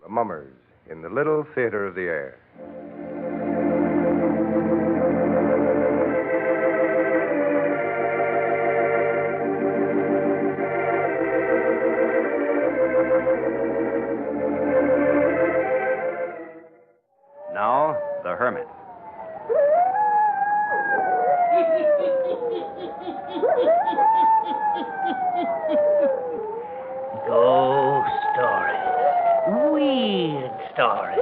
The Mummers in the Little Theater of the Air. Now, the Hermits. Ghost stories. Weird stories.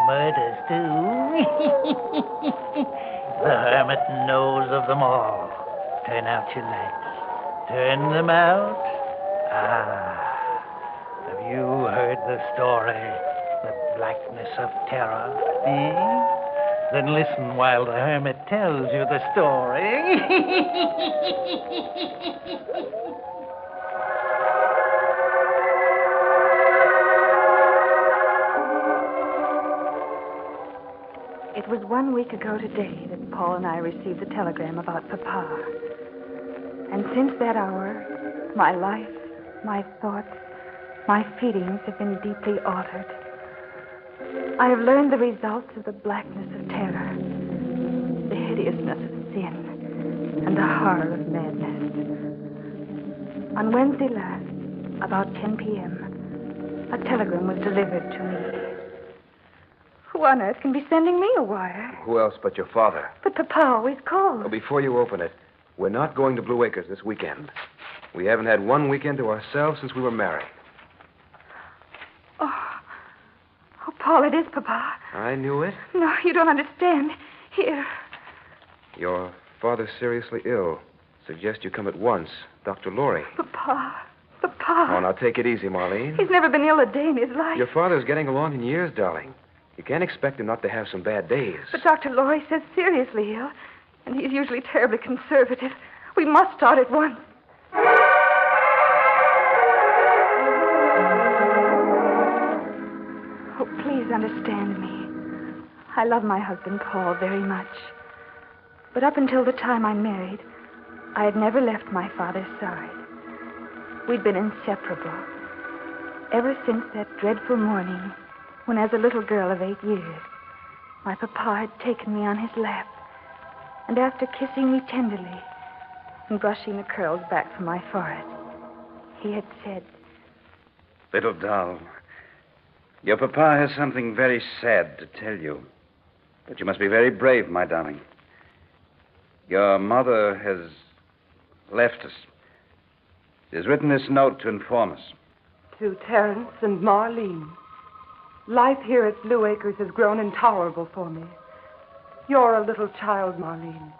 Murders, too. The hermit knows of them all. Turn out your lights. Turn them out. Have you heard the story? The blackness of terror, eh? Then listen while the hermit tells you the story. It was 1 week ago today that Paul and I received the telegram about Papa. And since that hour, my life, my thoughts, my feelings have been deeply altered. I have learned the results of the blackness of terror, the hideousness of sin, and the horror of madness. On Wednesday last, about 10 p.m., a telegram was delivered to me. Who on earth can be sending me a wire? Who else but your father? But Papa always calls. Well, before you open it, we're not going to Blue Acres this weekend. We haven't had one weekend to ourselves since we were married. Oh, Paul, it is Papa. I knew it. No, you don't understand. Here. Your father's seriously ill. Suggest you come at once. Dr. Laurie. Papa. Oh, now take it easy, Marlene. He's never been ill a day in his life. Your father's getting along in years, darling. You can't expect him not to have some bad days. But Dr. Laurie says seriously ill, and he's usually terribly conservative. We must start at once. Oh, please understand me. I love my husband, Paul, very much. But up until the time I married, I had never left my father's side. We'd been inseparable. Ever since that dreadful morning when, as a little girl of 8 years, my papa had taken me on his lap, and after kissing me tenderly and brushing the curls back from my forehead, he had said, Little doll, your papa has something very sad to tell you. But you must be very brave, my darling. Your mother has left us. She has written this note to inform us. To Terence and Marlene. Life here at Blue Acres has grown intolerable for me. You're a little child, Marlene,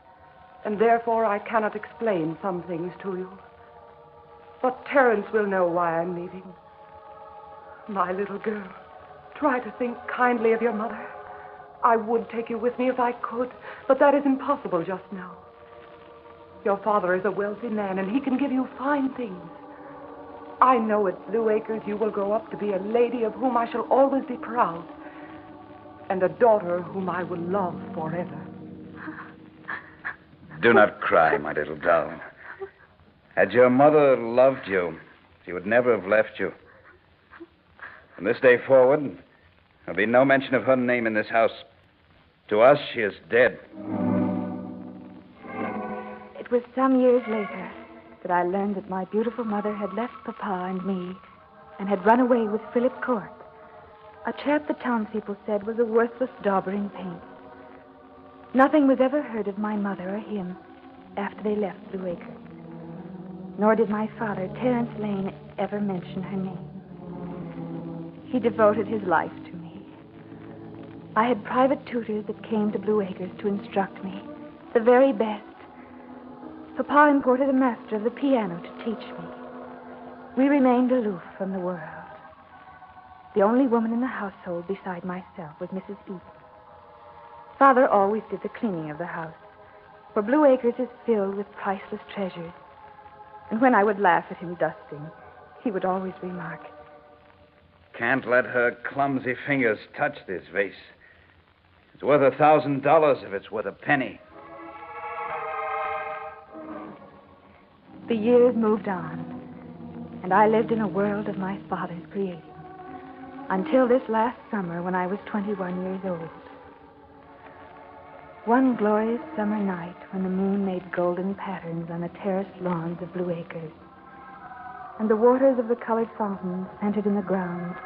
and therefore I cannot explain some things to you. But Terence will know why I'm leaving. My little girl, try to think kindly of your mother. I would take you with me if I could, but that is impossible just now. Your father is a wealthy man, and he can give you fine things. I know at Blue Acres you will grow up to be a lady of whom I shall always be proud, and a daughter whom I will love forever. Do not cry, my little doll. Had your mother loved you, she would never have left you. From this day forward, there'll be no mention of her name in this house. To us, she is dead. It was some years later that I learned that my beautiful mother had left Papa and me and had run away with Philip Court, a chap the townspeople said was a worthless dauber in paint. Nothing was ever heard of my mother or him after they left Blue Acres. Nor did my father, Terence Lane, ever mention her name. He devoted his life to me. I had private tutors that came to Blue Acres to instruct me, the very best. Papa imported a master of the piano to teach me. We remained aloof from the world. The only woman in the household beside myself was Mrs. Eaton. Father always did the cleaning of the house, for Blue Acres is filled with priceless treasures. And when I would laugh at him dusting, he would always remark, Can't let her clumsy fingers touch this vase. It's worth $1,000 if it's worth a penny. The years moved on, and I lived in a world of my father's creating. until this last summer when I was 21 years old. One glorious summer night when the moon made golden patterns on the terraced lawns of Blue Acres, and the waters of the colored fountains centered in the ground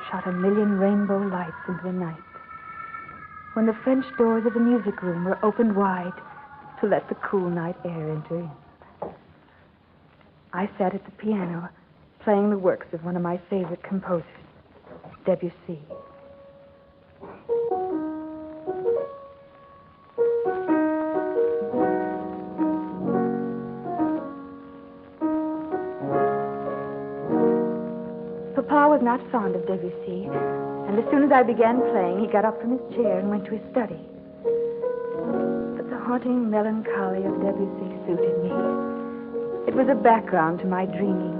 shot a million rainbow lights into the night, when the French doors of the music room were opened wide to let the cool night air enter in. I sat at the piano playing the works of one of my favorite composers, Debussy. Papa was not fond of Debussy, and as soon as I began playing, he got up from his chair and went to his study. But the haunting melancholy of Debussy suited me. It was a background to my dreaming,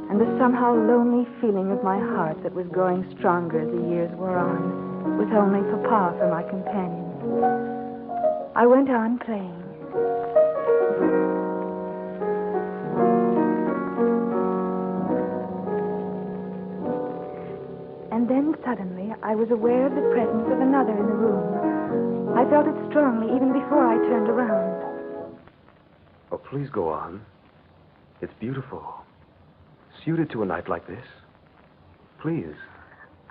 and the somehow lonely feeling of my heart that was growing stronger as the years wore on, with only Papa for my companion. I went on playing. And then suddenly I was aware of the presence of another in the room. I felt it strongly even before I turned around. Oh, please go on. It's beautiful. Suited to a night like this. Please.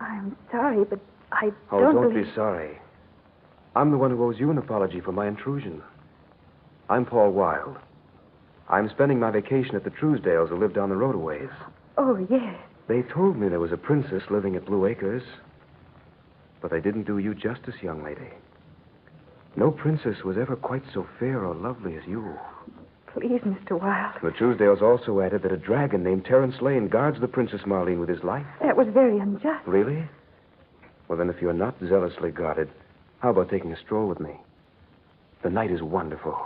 I'm sorry, but I Oh, don't don't believe... be sorry. I'm the one who owes you an apology for my intrusion. I'm Paul Wilde. I'm spending my vacation at the Truesdales who live down the road a ways. Oh, yes. They told me there was a princess living at Blue Acres, but they didn't do you justice, young lady. No princess was ever quite so fair or lovely as you. Please, Mr. Wilde. The Truesdales also added that a dragon named Terence Lane guards the Princess Marlene with his life. That was very unjust. Really? Well, then, if you're not zealously guarded, how about taking a stroll with me? The night is wonderful.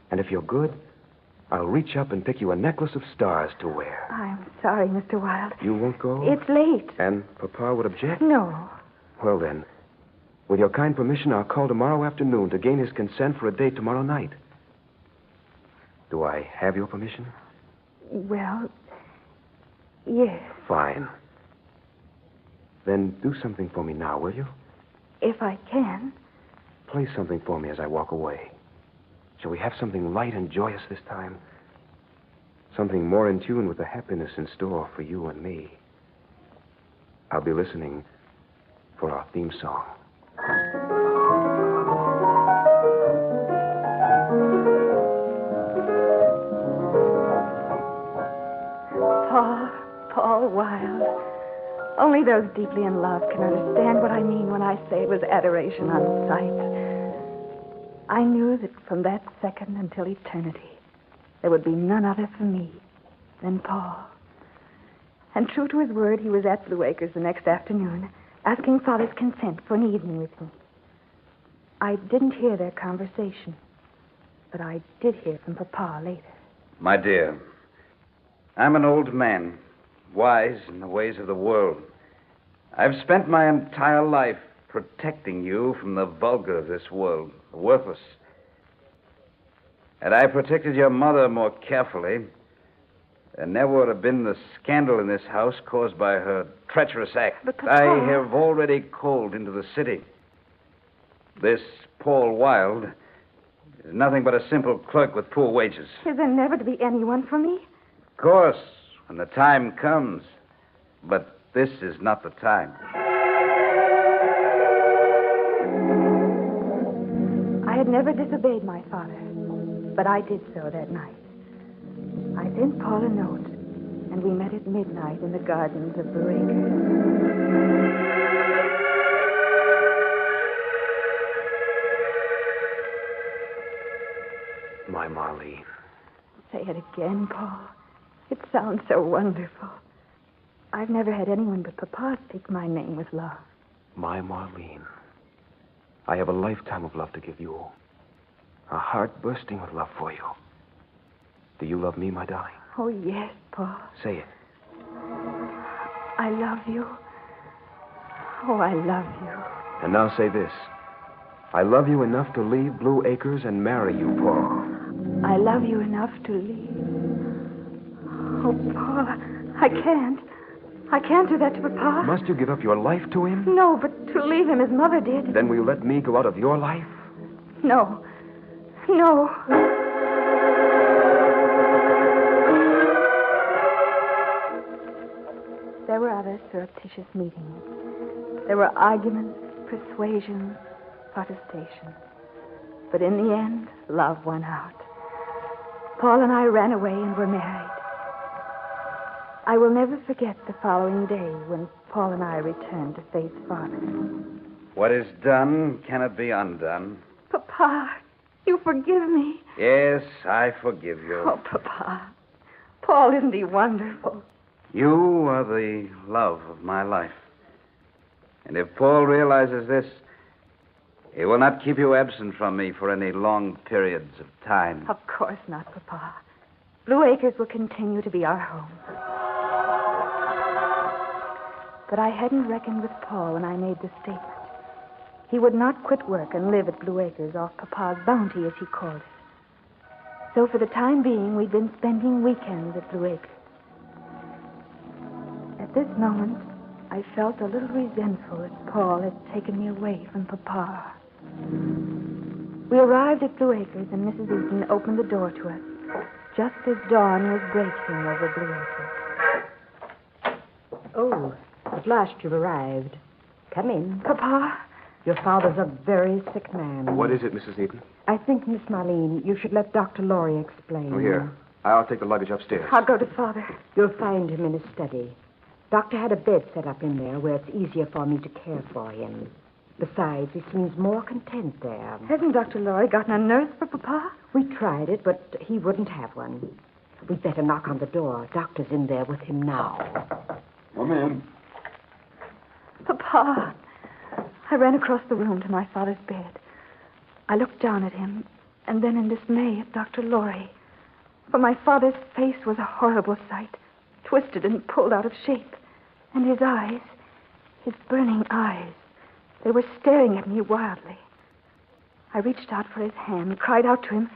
And if you're good, I'll reach up and pick you a necklace of stars to wear. I'm sorry, Mr. Wilde. You won't go? It's late. And Papa would object? No. Well, then, with your kind permission, I'll call tomorrow afternoon to gain his consent for a date tomorrow night. Do I have your permission? Well, yes. Fine. Then do something for me now, will you? If I can. Play something for me as I walk away. Shall we have something light and joyous this time? Something more in tune with the happiness in store for you and me. I'll be listening for our theme song. Paul Wilde. Only those deeply in love can understand what I mean when I say it was adoration on sight. I knew that from that second until eternity, there would be none other for me than Paul. And true to his word, he was at Blue Acres the next afternoon, asking Father's consent for an evening with me. I didn't hear their conversation, but I did hear from Papa later. My dear, I'm an old man, wise in the ways of the world. I've spent my entire life protecting you from the vulgar of this world, the worthless. Had I protected your mother more carefully, there never would have been the scandal in this house caused by her treacherous act. But Papa... I have already called into the city. This Paul Wilde is nothing but a simple clerk with poor wages. Is there never to be anyone for me? Of course, when the time comes. But this is not the time. I had never disobeyed my father, but I did so that night. I sent Paul a note, and we met at midnight in the gardens of Blue Acres. My Marlene. Say it again, Paul. It sounds so wonderful. I've never had anyone but Papa speak my name with love. My Marlene. I have a lifetime of love to give you. A heart bursting with love for you. Do you love me, my darling? Oh, yes, Paul. Say it. I love you. Oh, I love you. And now say this. I love you enough to leave Blue Acres and marry you, Paul. I love you enough to leave. Oh, Paul, I can't. I can't do that to Papa. Must you give up your life to him? No, but to leave him as Mother did. Then will you let me go out of your life? No. No. There were other surreptitious meetings. There were arguments, persuasions, protestations. But in the end, love won out. Paul and I ran away and were married. I will never forget the following day when Paul and I returned to face Father. What is done cannot be undone. Papa, you forgive me. Yes, I forgive you. Oh, Papa. Paul, isn't he wonderful? You are the love of my life. And if Paul realizes this, he will not keep you absent from me for any long periods of time. Of course not, Papa. Blue Acres will continue to be our home. But I hadn't reckoned with Paul when I made the statement. He would not quit work and live at Blue Acres off Papa's bounty, as he called it. So for the time being, we'd been spending weekends at Blue Acres. At this moment, I felt a little resentful that Paul had taken me away from Papa. We arrived at Blue Acres, and Mrs. Eaton opened the door to us, just as dawn was breaking over Blue Acres. Oh, at last you've arrived. Come in. Papa? Your father's a very sick man. What is it, Mrs. Eaton? I think, Miss Marlene, you should let Dr. Laurie explain. Oh, here. I'll take the luggage upstairs. I'll go to Father. You'll find him in his study. Doctor had a bed set up in there where it's easier for me to care for him. Besides, he seems more content there. Hasn't Dr. Laurie gotten a nurse for Papa? We tried it, but he wouldn't have one. We'd better knock on the door. Doctor's in there with him now. Come in. Papa. I ran across the room to my father's bed. I looked down at him, and then in dismay at Dr. Laurie. For my father's face was a horrible sight, twisted and pulled out of shape. And his eyes, his burning eyes, they were staring at me wildly. I reached out for his hand, cried out to him,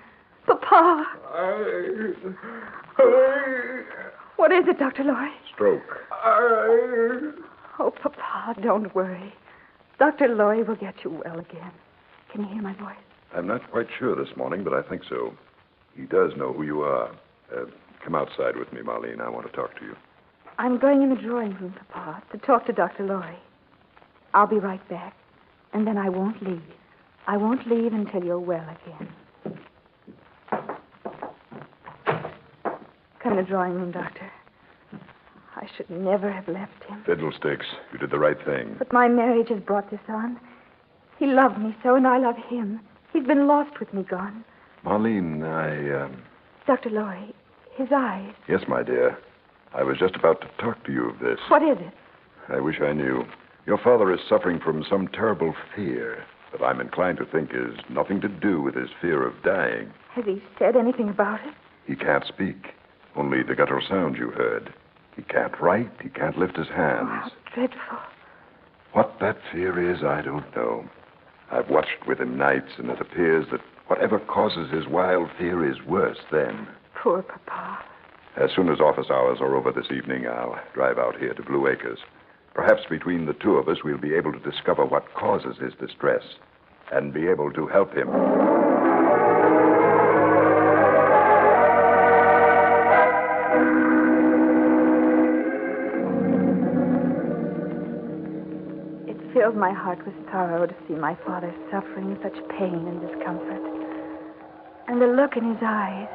Papa! What is it, Dr. Laurie? Stroke. Oh, Papa, don't worry. Dr. Laurie will get you well again. Can you hear my voice? I'm not quite sure this morning, but I think so. He does know who you are. Come outside with me, Marlene. I want to talk to you. I'm going in the drawing room, Papa, to talk to Dr. Laurie. I'll be right back, and then I won't leave. I won't leave until you're well again. Come in the drawing room, Doctor. I should never have left him. Fiddlesticks. You did the right thing. But my marriage has brought this on. He loved me so, and I love him. He's been lost with me gone. Marlene, Dr. Laurie, his eyes. Yes, my dear. I was just about to talk to you of this. What is it? I wish I knew. Your father is suffering from some terrible fear that I'm inclined to think is nothing to do with his fear of dying. Has he said anything about it? He can't speak. Only the guttural sounds you heard. He can't write. He can't lift his hands. Oh, how dreadful. What that fear is, I don't know. I've watched with him nights, and it appears that whatever causes his wild fear is worse then. Poor Papa. As soon as office hours are over this evening, I'll drive out here to Blue Acres. Perhaps between the two of us, we'll be able to discover what causes his distress and be able to help him. It filled my heart with sorrow to see my father suffering such pain and discomfort. And the look in his eyes,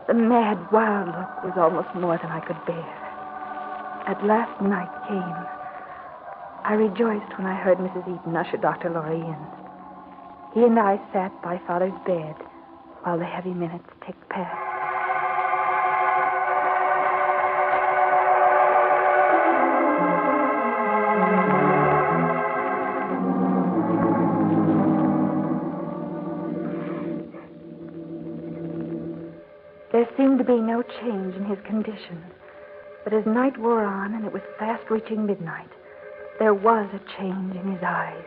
the mad, wild look, was almost more than I could bear. At last night came. I rejoiced when I heard Mrs. Eaton usher Dr. Laurie in. He and I sat by Father's bed while the heavy minutes ticked past. There seemed to be no change in his condition. But as night wore on and it was fast reaching midnight, there was a change in his eyes.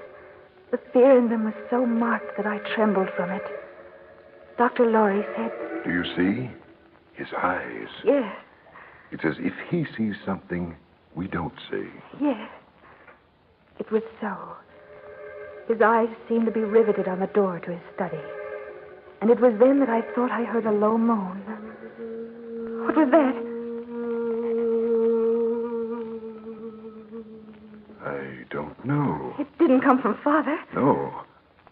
The fear in them was so marked that I trembled from it. Dr. Laurie said, Do you see? His eyes. Yes. It's as if he sees something We don't see. Yes. It was so. His eyes seemed to be riveted on the door to his study. And it was then that I thought I heard a low moan. What was that? I don't know. It didn't come from Father. No.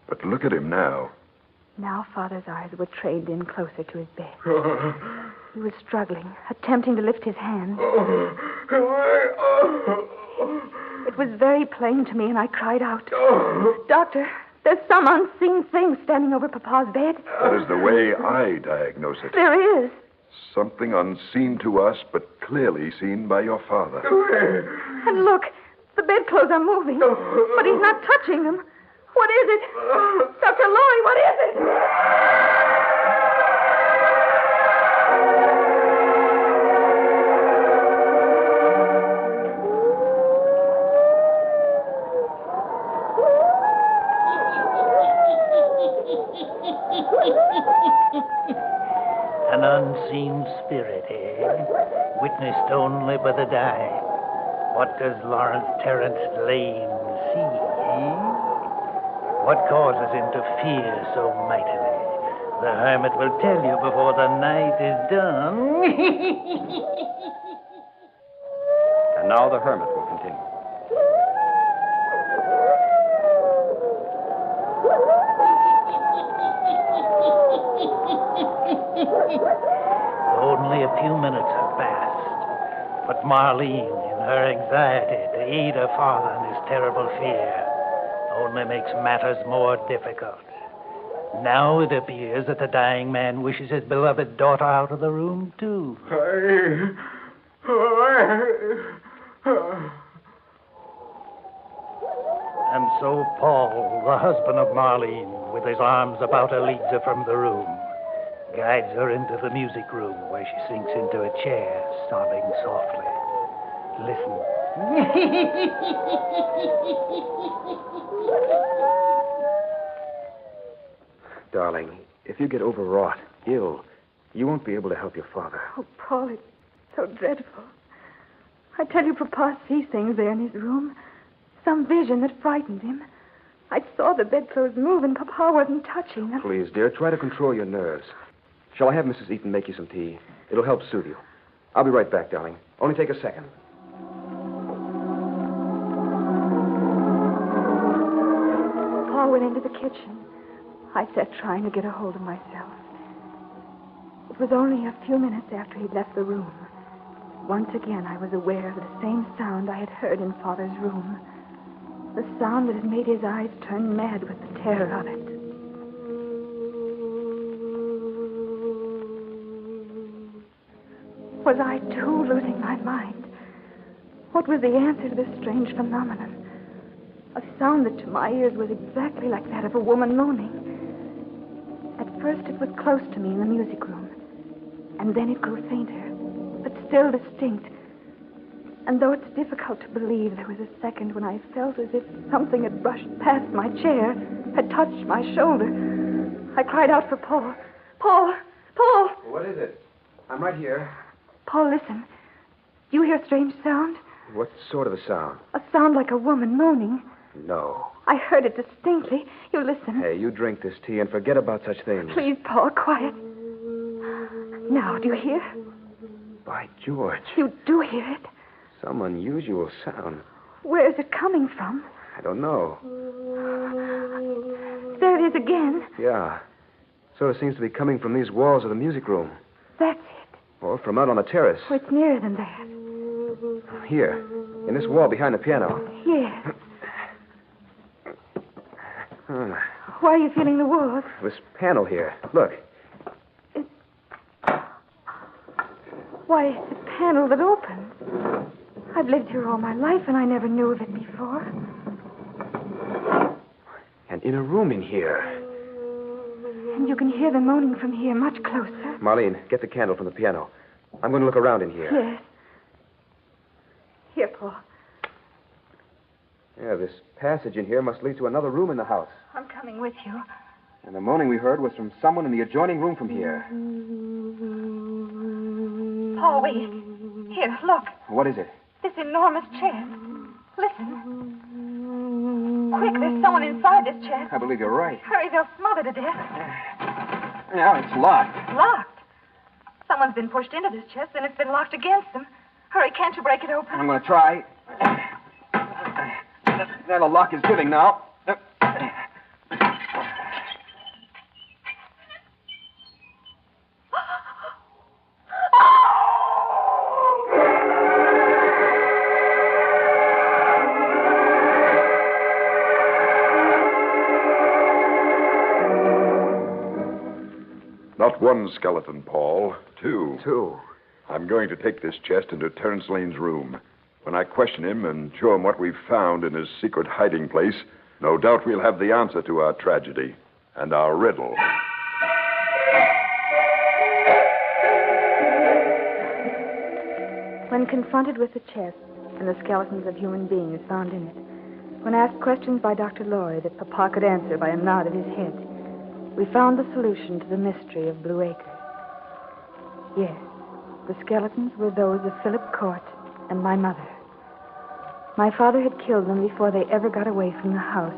But look at him now. Now Father's eyes were trained in closer to his bed. He was struggling, attempting to lift his hand. It was very plain to me, and I cried out, Doctor, there's some unseen thing standing over Papa's bed. That is the way I diagnose it. There is. Something unseen to us, but clearly seen by your father. And look, the bedclothes are moving, but he's not touching them. What is it? Dr. Lorry, what is it? An unseen spirit, eh? Witnessed only by the dying. What does Lawrence Terence Lane see, eh? What causes him to fear so mightily? The hermit will tell you before the night is done. And now the hermit will continue. Only a few minutes have passed, but Marlene, in her anxiety to aid her father in his terrible fear, only makes matters more difficult. Now it appears that the dying man wishes his beloved daughter out of the room, too. And so Paul, the husband of Marlene, with his arms about her, leads her from the room, guides her into the music room, where she sinks into a chair, sobbing softly. Listen. Darling, if you get overwrought, ill, you won't be able to help your father. Oh, Paul, it's so dreadful. I tell you, Papa sees things there in his room. Some vision that frightened him. I saw the bedclothes move, and Papa wasn't touching them. Please, dear, try to control your nerves. Shall I have Mrs. Eaton make you some tea? It'll help soothe you. I'll be right back, darling. Only take a second. Paul went into the kitchen. I sat trying to get a hold of myself. It was only a few minutes after he'd left the room. Once again, I was aware of the same sound I had heard in Father's room. The sound that had made his eyes turn mad with the terror of it. Was I, too, losing my mind? What was the answer to this strange phenomenon? A sound that to my ears was exactly like that of a woman moaning. At first it was close to me in the music room, and then it grew fainter, but still distinct. And though it's difficult to believe, there was a second when I felt as if something had brushed past my chair, had touched my shoulder. I cried out for Paul. Paul! Paul! What is it? I'm right here. Paul, listen. Do you hear a strange sound? What sort of a sound? A sound like a woman moaning. No. I heard it distinctly. You listen. Hey, you drink this tea and forget about such things. Please, Paul, quiet. Now, do you hear? By George. You do hear it? Some unusual sound. Where is it coming from? I don't know. There it is again. Yeah. Sort of seems to be coming from these walls of the music room. That's it. Or from out on the terrace. Oh, it's nearer than that. Here. In this wall behind the piano. Yes. Hmm. Why are you feeling the walls? This panel here. Look. Why, it's a panel that opens. I've lived here all my life, and I never knew of it before. And in a room in here. And you can hear the moaning from here much closer. Marlene, get the candle from the piano. I'm going to look around in here. Yes. Here, Paul. Yeah, this passage in here must lead to another room in the house. I'm coming with you. And the moaning we heard was from someone in the adjoining room from here. Paul, wait. Here, look. What is it? This enormous chest. Listen. Quick, there's someone inside this chest. I believe you're right. Hurry, they'll smother to death. Now it's locked. Locked. Someone's been pushed into this chest, and it's been locked against them. Hurry, can't you break it open? I'm going to try. That lock is giving now. Not one skeleton, Paul. Two. Two. I'm going to take this chest into Terence Lane's room. When I question him and show him what we've found in his secret hiding place, no doubt we'll have the answer to our tragedy and our riddle. When confronted with the chest and the skeletons of human beings found in it, when asked questions by Dr. Lorry that Papa could answer by a nod of his head, we found the solution to the mystery of Blue Acres. Yes, the skeletons were those of Philip Court and my mother. My father had killed them before they ever got away from the house,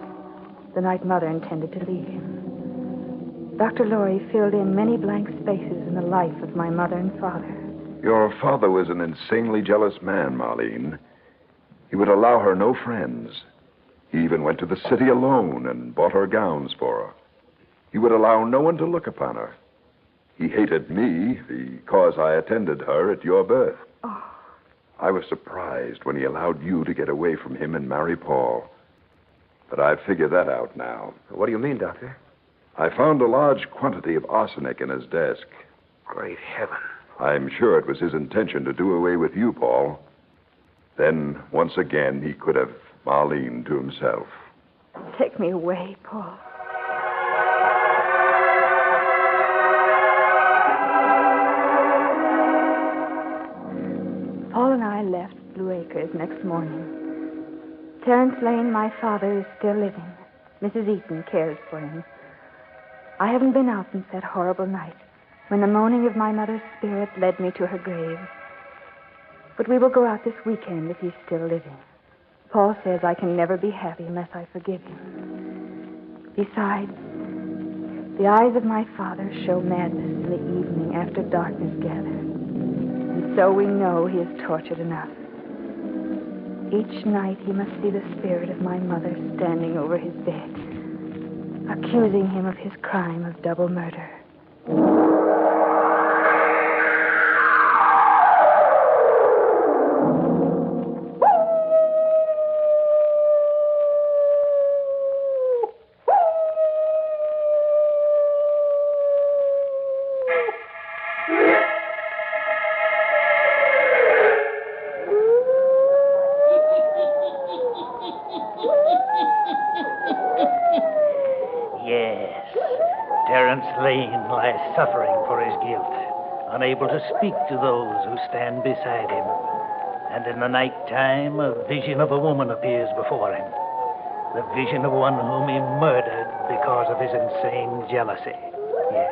the night Mother intended to leave him. Dr. Lorry filled in many blank spaces in the life of my mother and father. Your father was an insanely jealous man, Marlene. He would allow her no friends. He even went to the city alone and bought her gowns for her. He would allow no one to look upon her. He hated me because I attended her at your birth. Oh. I was surprised when he allowed you to get away from him and marry Paul. But I've figured that out now. What do you mean, Doctor? I found a large quantity of arsenic in his desk. Great heaven. I'm sure it was his intention to do away with you, Paul. Then, once again, he could have Marlene to himself. Take me away, Paul. Paul and I left Blue Acres next morning. Terence Lane, my father, is still living. Mrs. Eaton cares for him. I haven't been out since that horrible night when the moaning of my mother's spirit led me to her grave. But we will go out this weekend if he's still living. Paul says I can never be happy unless I forgive him. Besides, the eyes of my father show madness in the evening after darkness gathers. And so we know he is tortured enough. Each night he must see the spirit of my mother standing over his bed, accusing him of his crime of double murder. Lane lies suffering for his guilt, unable to speak to those who stand beside him. And in the night time, a vision of a woman appears before him. The vision of one whom he murdered because of his insane jealousy. Yes.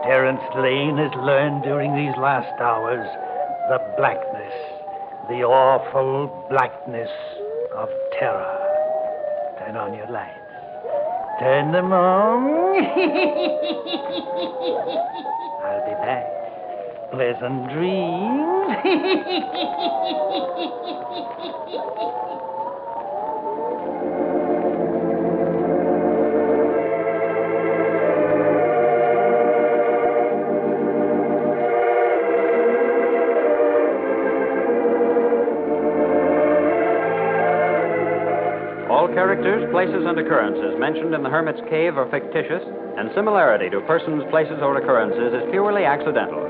Terence Lane has learned during these last hours the blackness, the awful blackness of terror. Turn on your lights. Turn them on. I'll be back. Pleasant dreams. All characters, places, and occurrences mentioned in the Hermit's cave are fictitious, and similarity to persons, places, or occurrences is purely accidental.